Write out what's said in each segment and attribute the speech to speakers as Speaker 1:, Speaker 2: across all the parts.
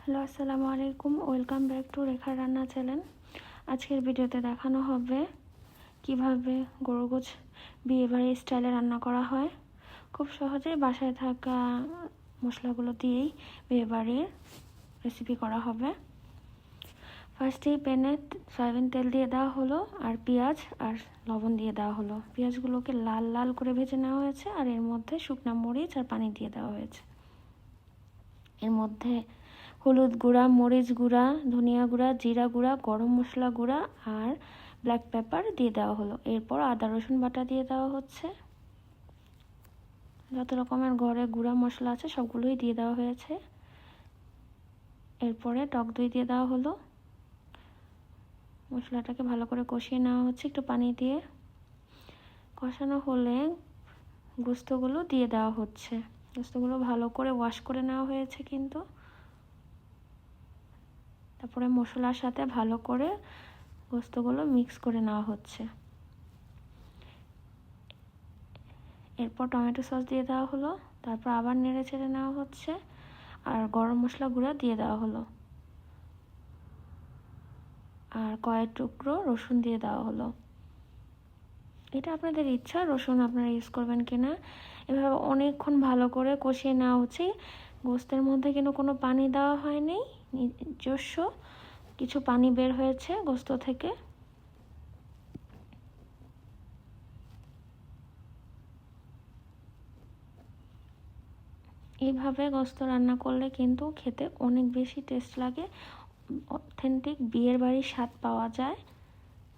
Speaker 1: Hello, আসসালামু আলাইকুম। Welcome back to রেখার রান্না চ্যানেল। আজকের ভিডিওতে দেখানো হবে কিভাবে গরুগোছ বিয়েবাড়ির স্টাইলে রান্না করা হয়। খুব সহজেই বাসায় থাকা মশলাগুলো দিয়েই বিয়েবাড়ির রেসিপি করা হবে। ফার্স্টেই প্যানে সয়াবিন তেল দিয়ে দেওয়া হলো, আর পেঁয়াজ আর লবণ দিয়ে দেওয়া হলো। পেঁয়াজগুলোকে লাল লাল করে ভেজে নেওয়া হয়েছে, আর এর মধ্যে শুকনো মরিচ আর পানি দিয়ে দেওয়া হয়েছে। এর মধ্যে হলুদ গুঁড়া, মরিচ গুঁড়া, ধনিয়া গুঁড়া, জিরা গুঁড়া, গরম মশলা গুঁড়া আর ব্ল্যাক পেপার দিয়ে দেওয়া হলো। এরপর আদা রসুন বাটা দিয়ে দেওয়া হচ্ছে। যত রকমের ঘরে গুঁড়া মশলা আছে সবগুলোই দিয়ে দেওয়া হয়েছে। এরপরে টক দই দিয়ে দেওয়া হলো। মশলাটাকে ভালো করে কষিয়ে নেওয়া হচ্ছে একটু পানি দিয়ে। কষানো হলে গোস্তগুলো দিয়ে দেওয়া হচ্ছে। গোস্তগুলো ভালো করে ওয়াশ করে নেওয়া হয়েছে কিন্তু। তারপরে মশলার সাথে ভালো করে গোস্তগুলো মিক্স করে নেওয়া হচ্ছে। এরপর টমেটো সস দিয়ে দেওয়া হলো। তারপর আবার নেড়ে চেড়ে নেওয়া হচ্ছে, আর গরম মশলা গুঁড়া দিয়ে দেওয়া হলো, আর কয়েক টুকরো রসুন দিয়ে দেওয়া হলো। এটা আপনাদের ইচ্ছা, রসুন আপনারা ইউজ করবেন কিনা। এভাবে অনেকক্ষণ ভালো করে কষিয়ে নেওয়া হচ্ছে। গোস্তের মধ্যে কিন্তু কোনো পানি দেওয়া হয়নি, নিজস্ব কিছু পানি বের হয়েছে গোস্ত থেকে। এইভাবে গোস্ত রান্না করলে কিন্তু খেতে অনেক বেশি টেস্ট লাগে, অথেন্টিক বিয়ের বাড়ির স্বাদ পাওয়া যায়।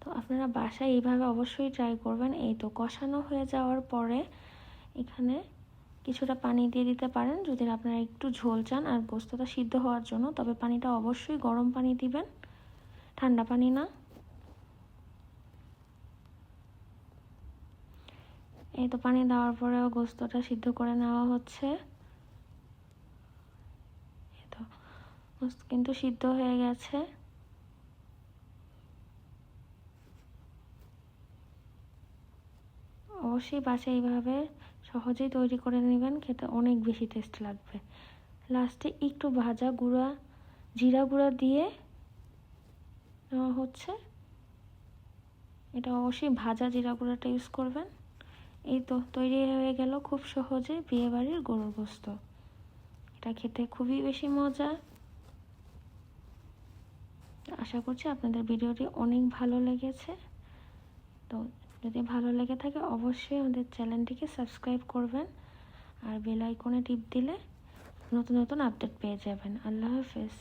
Speaker 1: তো আপনারা বাসায় এইভাবে অবশ্যই ট্রাই করবেন। এই তো কষানো হয়ে যাওয়ার পরে এখানে কিছুটা পানি দিয়ে দিতে পারেন যদি আপনারা একটু ঝোল চান আর গোস্তটা সিদ্ধ হওয়ার জন্য। তবে পানিটা অবশ্যই গরম পানি দিবেন, ঠান্ডা পানি না। এই তো পানি দেওয়ার পরেও গোস্তটা সিদ্ধ করে নেওয়া হচ্ছে। এই তো গোস্ত কিন্তু সিদ্ধ হয়ে গেছে। অবশ্যই বাসায় এইভাবে সহজেই তৈরি করে নেবেন, খেতে অনেক বেশি টেস্ট লাগবে। লাস্টে একটু ভাজা গুঁড়া, জিরা গুঁড়া দিয়ে নেওয়া হচ্ছে। এটা অবশ্যই ভাজা জিরা গুঁড়াটা ইউজ করবেন। এই তো তৈরি হয়ে গেল খুব সহজে বিয়েবাড়ির গরুর গোস্ত। এটা খেতে খুবই বেশি মজা। আশা করছি আপনাদের ভিডিওটি অনেক ভালো লেগেছে। তো যদি ভালো লেগে থাকে অবশ্যই আমাদের চ্যানেলটিকে সাবস্ক্রাইব করবেন, আর বেল আইকনে টিপ দিলে নতুন নতুন আপডেট পেয়ে যাবেন। আল্লাহ হাফেজ।